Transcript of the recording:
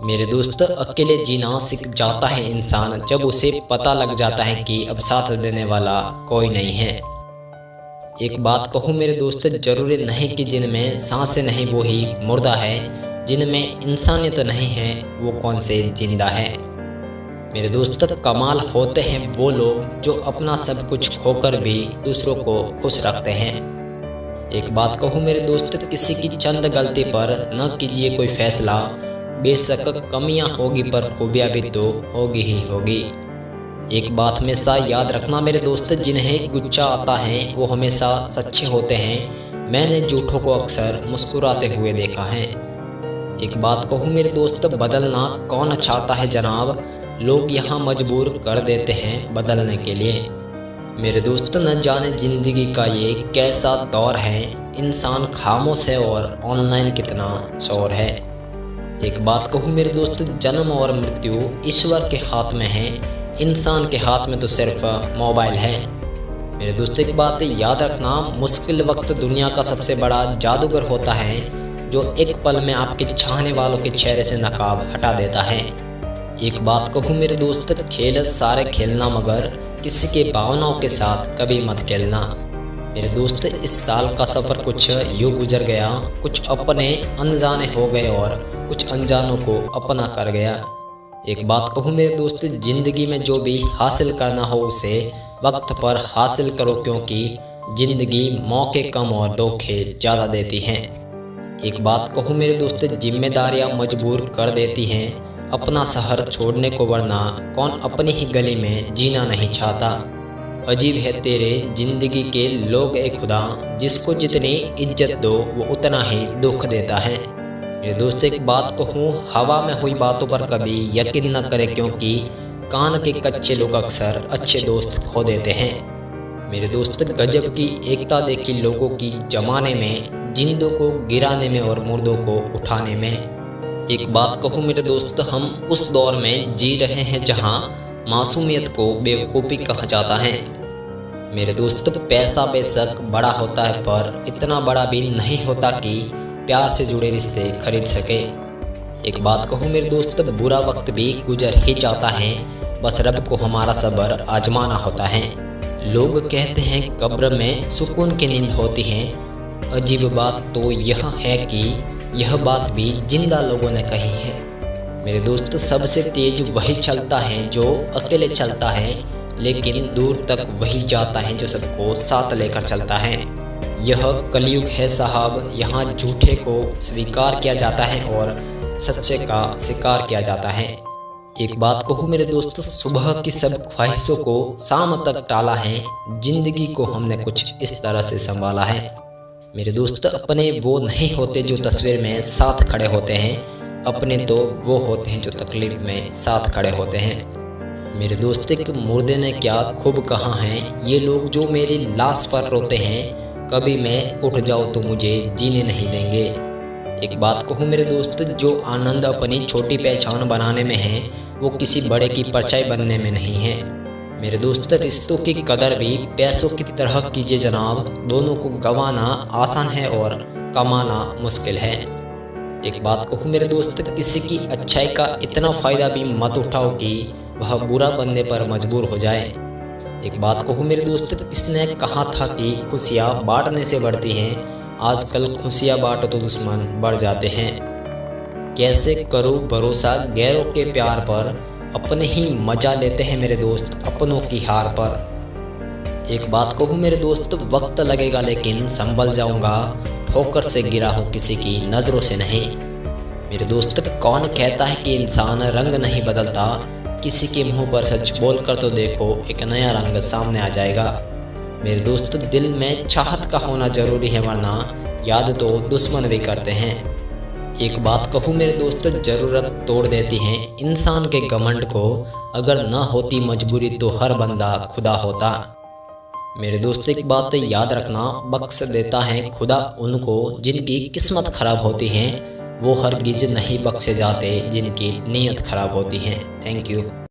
मेरे दोस्त, अकेले जीना सीख जाता है इंसान जब उसे पता लग जाता है कि अब साथ देने वाला कोई नहीं है। एक बात कहूँ मेरे दोस्त, जरूरी नहीं कि जिनमें सांसें नहीं वो ही मुर्दा है, जिनमें इंसानियत नहीं है वो कौन से जिंदा है। मेरे दोस्त, कमाल होते हैं वो लोग जो अपना सब कुछ खोकर भी दूसरों को खुश रखते हैं। एक बात कहूँ मेरे दोस्त, किसी की चंद गलती पर न कीजिए कोई फैसला। बेशक कमियां होगी पर खूबियां भी तो होगी ही होगी। एक बात हमेशा याद रखना मेरे दोस्त, जिन्हें गुस्सा आता है वो हमेशा सच्चे होते हैं। मैंने झूठों को अक्सर मुस्कुराते हुए देखा है। एक बात कहूँ मेरे दोस्त, बदलना कौन चाहता है जनाब, लोग यहाँ मजबूर कर देते हैं बदलने के लिए। मेरे दोस्त, न जाने जिंदगी का ये कैसा दौर है, इंसान खामोश है और ऑनलाइन कितना शोर है। एक बात कहूँ मेरे दोस्त, जन्म और मृत्यु ईश्वर के हाथ में है, इंसान के हाथ में तो सिर्फ मोबाइल है। मेरे दोस्त, एक बात याद रखना, मुश्किल वक्त दुनिया का सबसे बड़ा जादूगर होता है जो एक पल में आपके चाहने वालों के चेहरे से नकाब हटा देता है। एक बात कहूँ मेरे दोस्त, खेल सारे खेलना मगर किसी के भावनाओं के साथ कभी मत खेलना। मेरे दोस्त, इस साल का सफ़र कुछ यूँ गुजर गया, कुछ अपने अनजाने हो गए और कुछ अनजानों को अपना कर गया। एक बात कहूँ मेरे दोस्त, ज़िंदगी में जो भी हासिल करना हो उसे वक्त पर हासिल करो, क्योंकि ज़िंदगी मौके कम और धोखे ज़्यादा देती हैं। एक बात कहूँ मेरे दोस्त, जिम्मेदारियाँ मजबूर कर देती हैं अपना शहर छोड़ने को, वरना कौन अपनी ही गली में जीना नहीं चाहता। अजीब है तेरे जिंदगी के लोग ए खुदा, जिसको जितनी इज्जत दो वो उतना ही दुख देता है। मेरे दोस्त, एक बात कहूँ, हवा में हुई बातों पर कभी यकीन न करे, क्योंकि कान के कच्चे लोग अक्सर अच्छे दोस्त खो देते हैं। मेरे दोस्त, गजब की एकता देखी लोगों की जमाने में, जिंदों को गिराने में और मुर्दों को उठाने में। एक बात कहूँ मेरे दोस्त, हम उस दौर में जी रहे हैं जहाँ मासूमियत को बेवकूफ़ी कहा जाता है। मेरे दोस्त, पैसा बेशक बड़ा होता है पर इतना बड़ा भी नहीं होता कि प्यार से जुड़े रिश्ते खरीद सके। एक बात कहूँ मेरे दोस्त, बुरा वक्त भी गुजर ही जाता है, बस रब को हमारा सब्र आजमाना होता है। लोग कहते हैं कब्र में सुकून की नींद होती है, अजीब बात तो यह है कि यह बात भी जिंदा लोगों ने कही है। मेरे दोस्त, सबसे तेज वही चलता है जो अकेले चलता है, लेकिन दूर तक वही जाता है जो सबको साथ लेकर चलता है। यह कलयुग है साहब, यहाँ झूठे को स्वीकार किया जाता है और सच्चे का शिकार किया जाता है। एक बात कहूँ मेरे दोस्त, सुबह की सब ख्वाहिशों को शाम तक टाला है, जिंदगी को हमने कुछ इस तरह से संभाला है। मेरे दोस्त, अपने वो नहीं होते जो तस्वीर में साथ खड़े होते हैं, अपने तो वो होते हैं जो तकलीफ में साथ खड़े होते हैं। मेरे दोस्त, एक मुर्दे ने क्या खूब कहा है, ये लोग जो मेरी लाश पर रोते हैं, कभी मैं उठ जाऊँ तो मुझे जीने नहीं देंगे। एक बात कहूँ मेरे दोस्त, जो आनंद अपनी छोटी पहचान बनाने में है वो किसी बड़े की परछाई बनने में नहीं है। मेरे दोस्त, रिश्तों की कदर भी पैसों की तरह कीजिए जनाब, दोनों को गंवाना आसान है और कमाना मुश्किल है। एक बात कहूँ मेरे दोस्त, किसी की अच्छाई का इतना फ़ायदा भी मत उठाओ कि वह बुरा बनने पर मजबूर हो जाए। एक बात कहूँ मेरे दोस्त, किसने कहा था कि खुशियाँ बांटने से बढ़ती हैं, आजकल खुशियाँ बांटो तो दुश्मन बढ़ जाते हैं। कैसे करूँ भरोसा गैरों के प्यार पर, अपने ही मजा लेते हैं मेरे दोस्त अपनों की हार पर। एक बात कहूँ मेरे दोस्त, वक्त लगेगा लेकिन संभल जाऊँगा, ठोकर से गिरा हूँ किसी की नज़रों से नहीं। मेरे दोस्त, कौन कहता है कि इंसान रंग नहीं बदलता, किसी के मुंह पर सच बोल कर तो देखो, एक नया रंग सामने आ जाएगा। मेरे दोस्त, दिल में चाहत का होना ज़रूरी है, वरना याद तो दुश्मन भी करते हैं। एक बात कहूँ मेरे दोस्त, ज़रूरत तोड़ देती है इंसान के घमंड को, अगर न होती मजबूरी तो हर बंदा खुदा होता। मेरे दोस्त, एक बात याद रखना, बख्श देता है खुदा उनको जिनकी किस्मत खराब होती है, वो हरगिज नहीं बख्शे जाते जिनकी नीयत खराब होती है। Thank you.